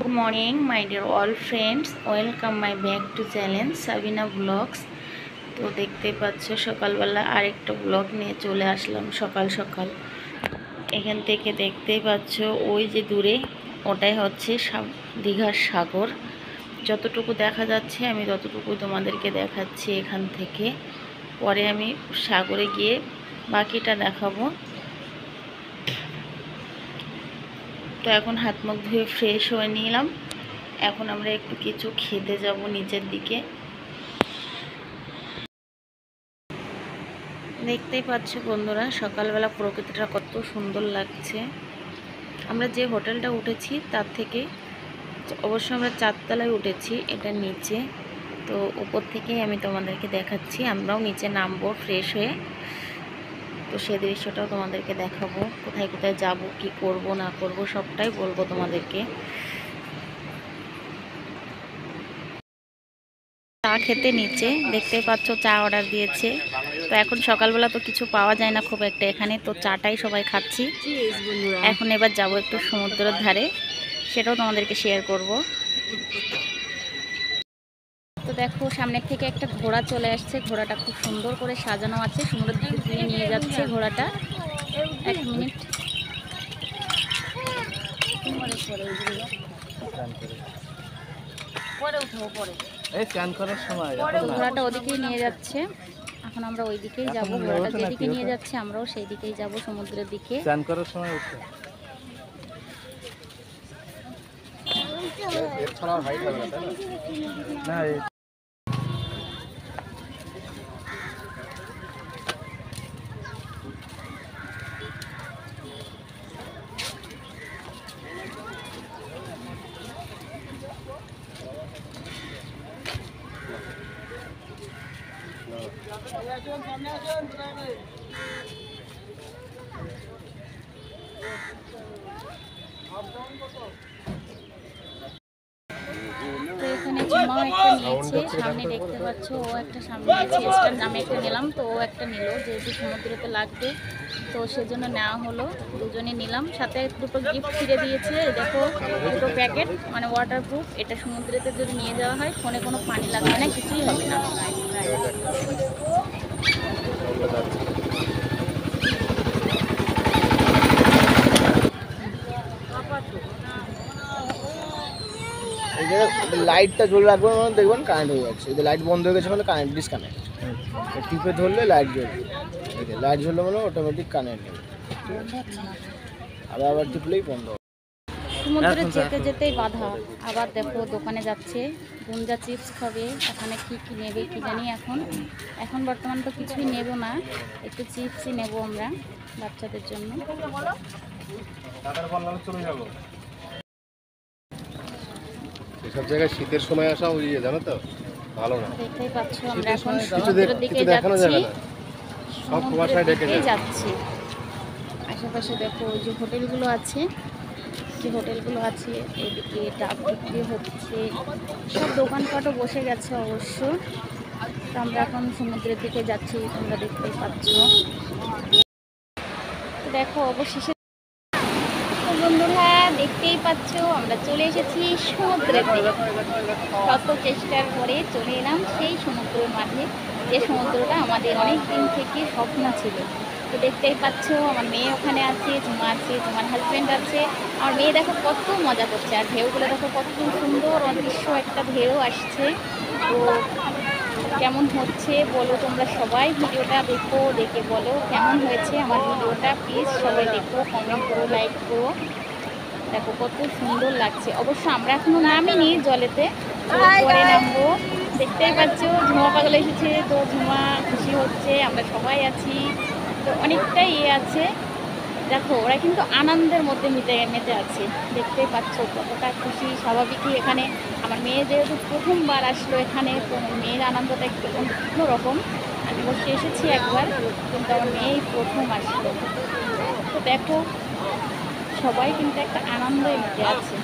Good morning my dear all friends, welcome my back to channel Sabina Vlogs। তো দেখতে পাচ্ছ সকালবেলা আরেকটা ব্লগ নিয়ে চলে আসলাম। সকাল সকাল এখান থেকে দেখতেই পাচ্ছ ওই যে দূরে ওটাই হচ্ছে দীঘার সাগর। যতটুকু দেখা যাচ্ছে আমি ততটুকু তোমাদেরকে দেখাচ্ছি এখান থেকে, পরে আমি সাগরে গিয়ে বাকিটা দেখাবো। তো এখন হাত মুখ ধুয়ে ফ্রেশ হয়ে নিলাম। এখন আমরা একটু কিছু খেতে যাব নিচের দিকে। দেখতেই পাচ্ছ বন্ধুরা সকালবেলা প্রকৃতিটা কত সুন্দর লাগছে। আমরা যে হোটেলটা উঠেছি তার থেকে অবশ্য আমরা 4 তলায় উঠেছি, এটা নিচে। তো উপর থেকেই আমি তোমাদেরকে দেখাচ্ছি। আমরাও নিচে নামবো ফ্রেশ হয়ে, তো সেই দৃশ্যটাও তোমাদেরকে দেখাবো। কোথায় কোথায় যাব, কি করব না করব সবটাই বলবো তোমাদেরকে। চা খেতে নিচে দেখতে পাচ্ছ চা অর্ডার দিয়েছে। তো এখন সকালবেলা তো কিছু পাওয়া যায় না খুব একটা এখানে, তো চাটাই সবাই খাচ্ছি। এখন এবার যাব একটু সমুদ্রের ধারে, সেটাও তোমাদেরকে শেয়ার করব। তো দেখো সামনের থেকে একটা ঘোড়া চলে আসছে, ঘোড়াটা খুব সুন্দর করে সাজানো আছে, সমুদ্রের দিকে দিয়ে নিয়ে যাচ্ছে ঘোড়াটা। এক মিনিট, পরে উঠাবো, পরে ঘোড়াটা ওদিকেই নিয়ে যাচ্ছে। এখন আমরা ওই দিকেই যাবো, ঘোড়াটা যেদিকে নিয়ে যাচ্ছে আমরাও সেই দিকেই যাব, সমুদ্রের দিকে। স্নান করার সময় উঠে না তো এখানে ঝুমাও একটা নিয়েছে, সামনে দেখতে পাচ্ছ ও একটা সামনে নিয়েছে। আমি একটা নিলাম, তো ও একটা নিল, যেহেতু সমুদ্রতে লাগবে তো সেজন্য নেওয়া হলো। দুজনে নিলাম, সাথে দুটো গিফট ফিরে দিয়েছে। দেখো দুটো প্যাকেট, মানে ওয়াটারপ্রুফ। এটা সমুদ্রেতে যদি নিয়ে যাওয়া হয় ফোনে কোনো পানি লাগবে না, কিছুই হবে না। লাইটটা জ্বলে রাখবেন, দেখবেন কারেন্ট হয়ে যাচ্ছে। এই যে লাইট বন্ধ হয়ে গেছে মানে কারেন্ট ডিসকানেক্ট। টিপে ধরলে লাইট জ্বলবে, লাইট জ্বললে মানে অটোমেটিক কারেন্ট হবে। আবার টিপলেই বন্ধ হবে। সমুদ্রে যেতে যেতেই বাধা। আবার দেখো দোকানে যাচ্ছে, গুঞ্জা চিপস খাবে। এখানে কি কি নেবে কি জানি। এখন বর্তমান তো কিছুই নেব না, একটু চিপসই নেব আমরা বাচ্চাদের জন্য। এসব জায়গায় শীতের সময় আসা ওই জানো তো ভালো না। দেখতেই পাচ্ছ আমরা এখন সমুদ্রের দিকে যাচ্ছি, সমুদ্রের দিকেই যাচ্ছি। আশেপাশে দেখো ওই যে হোটেলগুলো আছে, এদিকে ডাব বিক্রি হচ্ছে, সব দোকানপাটও বসে গেছে অবশ্য। তো আমরা এখন সমুদ্রের দিকে যাচ্ছি, তোমরা দেখতেই পাচ্ছ। তো দেখো অবশেষে বন্ধুরা দেখতেই পাচ্ছ আমরা চলে এসেছি সমুদ্রের দিকে। কত চেষ্টার পরে চলে এলাম সেই সমুদ্রের মাঝে, যে সমুদ্রটা আমাদের অনেক দিন থেকে স্বপ্ন ছিল। তো দেখতেই পাচ্ছ আমার মেয়ে ওখানে আছে, ঝুমা আছে, তোমার হাজব্যান্ড আছে। আমার মেয়ে দেখো কত মজা করছে, আর ঢেউগুলো দেখো কত সুন্দর অদৃশ্য একটা ঢেউ আসছে। তো কেমন হচ্ছে বলো তোমরা সবাই, ভিডিওটা দেখো, দেখে বলো কেমন হয়েছে আমার ভিডিওটা। প্লিজ সবাই দেখো, কমেন্ট করো, লাইক করো। দেখো কত সুন্দর লাগছে। অবশ্য আমরা এখনো নামিনি জলেতে, পরে নামবো। দেখতেই পাচ্ছ ঝুমা পাগল এসেছে, তো ঝুমা খুশি হচ্ছে, আমরা সবাই আছি। তো অনেকটাই আছে, দেখো ওরা কিন্তু আনন্দের মধ্যে মেতে আছে। দেখতেই পাচ্ছ কতটা খুশি। স্বাভাবিকই এখানে আমার মেয়ে যেহেতু প্রথমবার আসলো এখানে, তো মেয়ের আনন্দটা একটু অন্যরকম। আমি অবশ্যই এসেছি একবার, কিন্তু আমার মেয়েই প্রথম আসলো। তো দেখো সবাই কিন্তু একটা আনন্দে মেতে আছে।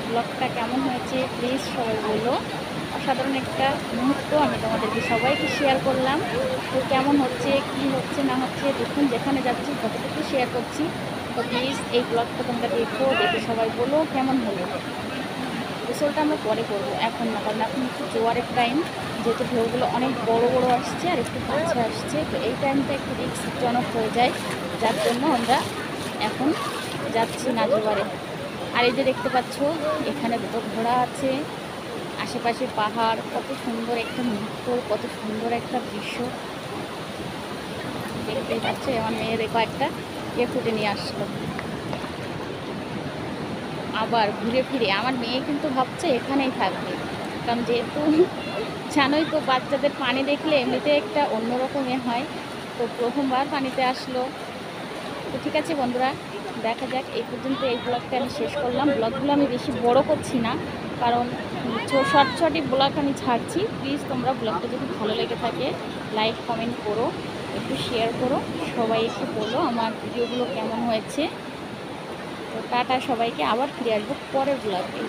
ব্লগটা কেমন হয়েছে প্লিজ সবাই বলো। অসাধারণ একটা মুহূর্ত আমি তোমাদেরকে সবাইকে শেয়ার করলাম। তো কেমন হচ্ছে, কি হচ্ছে না হচ্ছে, দেখুন যেখানে যাচ্ছি কতটুকু শেয়ার করছি। তো প্লিজ এই ব্লগটা তোমরা দেখো, দেখে সবাই বলো কেমন হলো। গোসলটা আমরা পরে করবো, এখন না, কারণ এখন একটু জোয়ারের টাইম, যেহেতু ঢেউগুলো অনেক বড় বড় আসছে আর একটু কাছে আসছে, তো এই টাইমটা একটু রিস্কজনক হয়ে যায়, যার জন্য আমরা এখন যাচ্ছি না জোয়ারে। আর এই যে দেখতে পাচ্ছ এখানে দুটো ঘোড়া আছে, আশেপাশে পাহাড়, কত সুন্দর একটা মুহূর্ত, কত সুন্দর একটা দৃশ্য দেখতেই পাচ্ছ। আমার মেয়ে দেখো একটা ফুটে নিয়ে আসলো, আবার ঘুরে ফিরে। আমার মেয়ে কিন্তু ভাবছে এখানেই থাকবে, কারণ যেহেতু জানোই তো বাচ্চাদের পানি দেখলে এমনিতে একটা অন্যরকম হয়, তো প্রথমবার পানিতে আসলো। তো ঠিক আছে বন্ধুরা, দেখা যাক, এই পর্যন্ত এই ব্লগটা আমি শেষ করলাম। ব্লগগুলো আমি বেশি বড় করছি না, কারণ শর্ট শর্টই ব্লগ আমি ছাড়ছি। প্লিজ তোমরা ব্লগটা যদি ভালো লেগে থাকে লাইক কমেন্ট করো, একটু শেয়ার করো, সবাই একটু বলো আমার ভিডিওগুলো কেমন হয়েছে। তো টাটা সবাইকে, আবার ফিরে আসবো পরের ব্লগে।